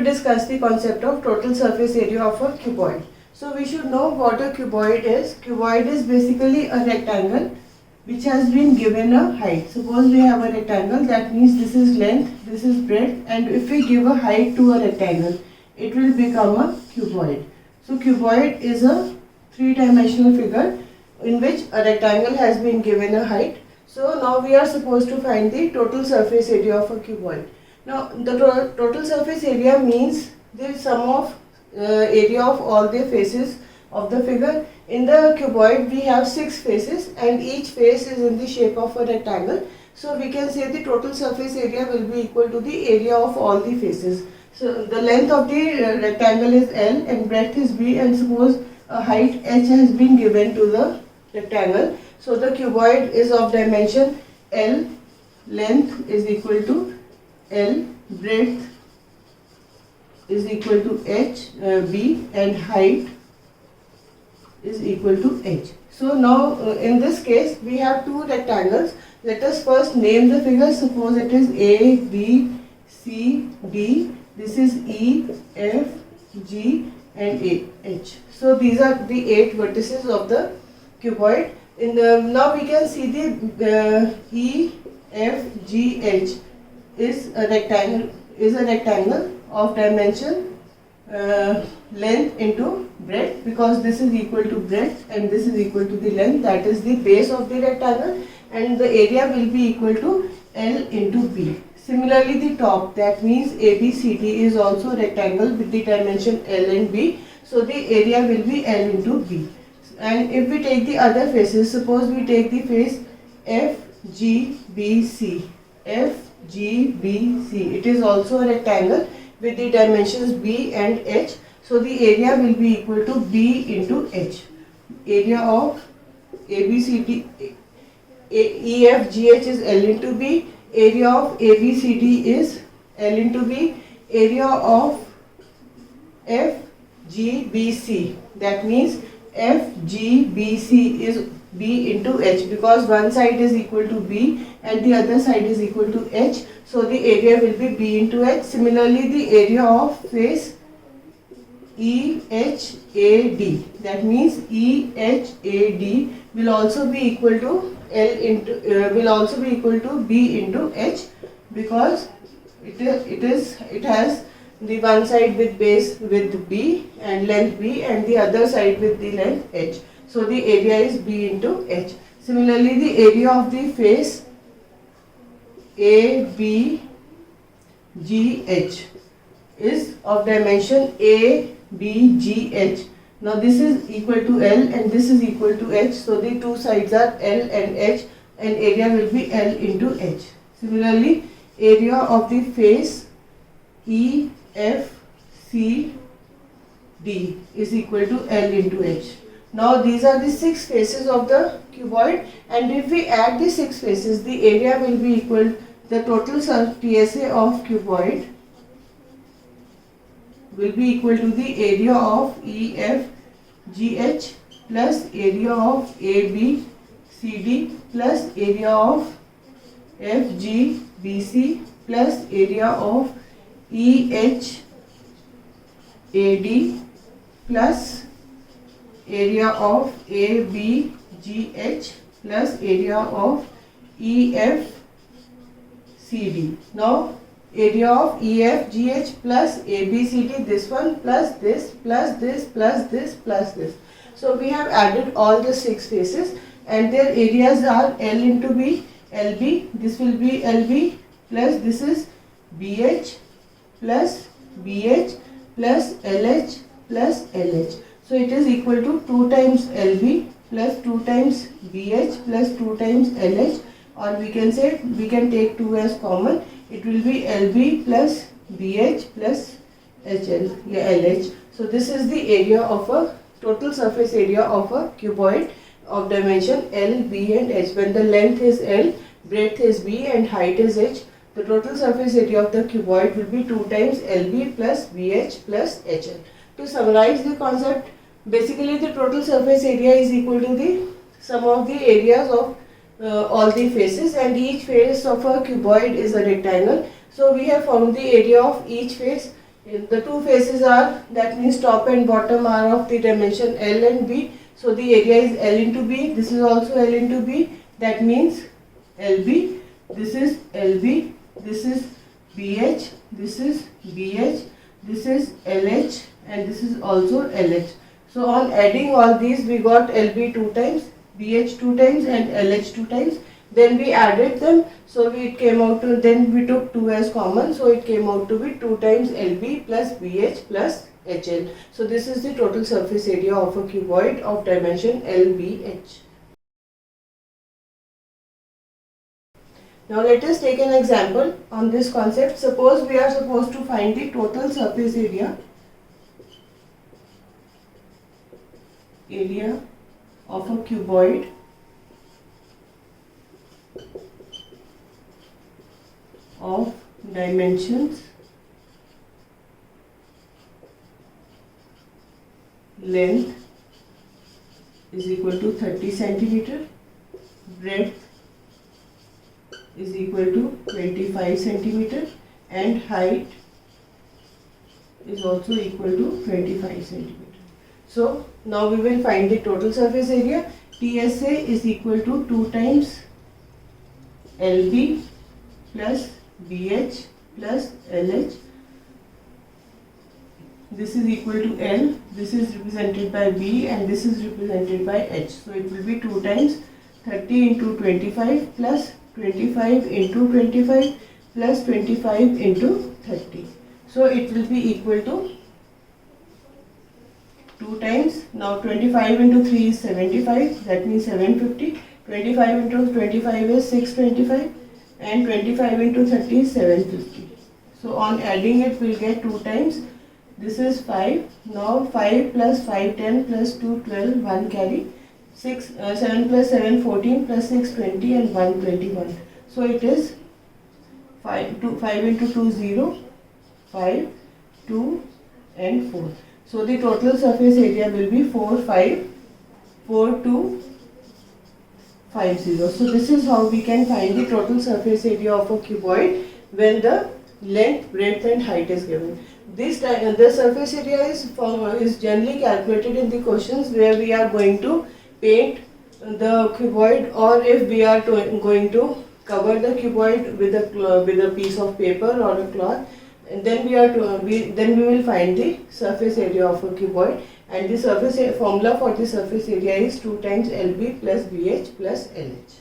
to discuss the concept of total surface area of a cuboid. So we should know what a cuboid is. Cuboid is basically a rectangle which has been given a height. Suppose we have a rectangle, that means this is length, this is breadth, and if we give a height to a rectangle, it will become a cuboid. So cuboid is a three-dimensional figure in which a rectangle has been given a height. So now we are supposed to find the total surface area of a cuboid. Now the total surface area means the sum of area of all the faces of the figure. In the cuboid we have 6 faces and each face is in the shape of a rectangle. So we can say the total surface area will be equal to the area of all the faces. So the length of the rectangle is L and breadth is B, and suppose a height H has been given to the rectangle. So the cuboid is of dimension L, length is equal to L, breadth is equal to B, and height is equal to H. So now in this case we have 2 rectangles. Let us first name the figures. Suppose it is A, B, C, D. This is E, F, G and H. So these are the 8 vertices of the cuboid. Now we can see the E, F, G, H is a rectangle of dimension length into breadth, because this is equal to breadth and this is equal to the length, that is the base of the rectangle, and the area will be equal to L into B. Similarly the top, that means ABCD is also a rectangle with the dimension L and B, so the area will be L into B. And if we take the other faces, suppose we take the face FGBC, FGBC, it is also a rectangle with the dimensions B and H, so the area will be equal to B into H. Area of ABCD, EFGH is L into B, area of ABCD is L into B, area of FGBC, that means FGBC is B into H, because one side is equal to B and the other side is equal to H, so the area will be B into H. Similarly the area of face EHAD, that means EHAD will also be equal to B into H, because it has the one side with base with B and length B and the other side with the length H. So the area is B into H. Similarly the area of the face ABGH is of dimension ABGH. Now this is equal to L and this is equal to H, so the two sides are L and H, and area will be L into H. Similarly area of the face EFCD is equal to L into H. Now these are the 6 faces of the cuboid, and if we add the 6 faces, the area will be equal, the total PSA of cuboid will be equal to the area of EFGH plus area of ABCD plus area of FGBC plus area of EHAD plus area of ABGH plus area of EFCD. Now area of EFGH plus ABCD, this one plus this plus this plus this plus this. So we have added all the 6 faces and their areas are L into B, LB, this will be LB plus this is BH plus BH plus LH plus LH. So it is equal to 2 times LB plus 2 times BH plus 2 times LH, or we can say, we can take 2 as common. It will be LB plus BH plus LH. So this is the area of a total surface area of a cuboid of dimension L, B and H. When the length is L, breadth is B and height is H, the total surface area of the cuboid will be 2 times LB plus BH plus HL. To summarize the concept, basically the total surface area is equal to the sum of the areas of all the faces, and each face of a cuboid is a rectangle. So we have found the area of each face The two faces are, that means top and bottom are of the dimension L and B. So the area is L into B. This is also L into B. That means LB. This is LB. This is BH. This is BH. This is LH. And this is also LH. So on adding all these, we got LB 2 times, BH 2 times and LH 2 times. Then we added them, so it came out to, then we took 2 as common, so it came out to be 2 times LB plus BH plus HL. So this is the total surface area of a cuboid of dimension LBH. Now let us take an example on this concept. Suppose we are supposed to find the total surface area of a cuboid of dimensions length is equal to 30 centimeter, breadth is equal to 25 centimeter and height is also equal to 25 centimeter. So now we will find the total surface area. TSA is equal to 2 times LB plus BH plus LH. This is equal to L, this is represented by B and this is represented by H. So it will be 2 times 30 into 25 plus 25 into 25 plus 25 into 30. So it will be equal to 2 times, now 25 into 3 is 75, that means 750. 25 into 25 is 625 and 25 into 30 is 750. So on adding it, we'll get 2 times. This is 5. Now 5 plus 5, 10 plus 2, 12, 1 carry. 7 plus 7, 14 plus 6, 20 and 1, 21. So it is 5 into 2, 0, 5, 2 and 4. So the total surface area will be 45250. So this is how we can find the total surface area of a cuboid when the length, breadth and height is given. This time the surface area is generally calculated in the questions where we are going to paint the cuboid, or if we are going to cover the cuboid with a piece of paper or a cloth. And then we will find the surface area of a cuboid, and the formula for the surface area is 2 times LB plus BH plus LH.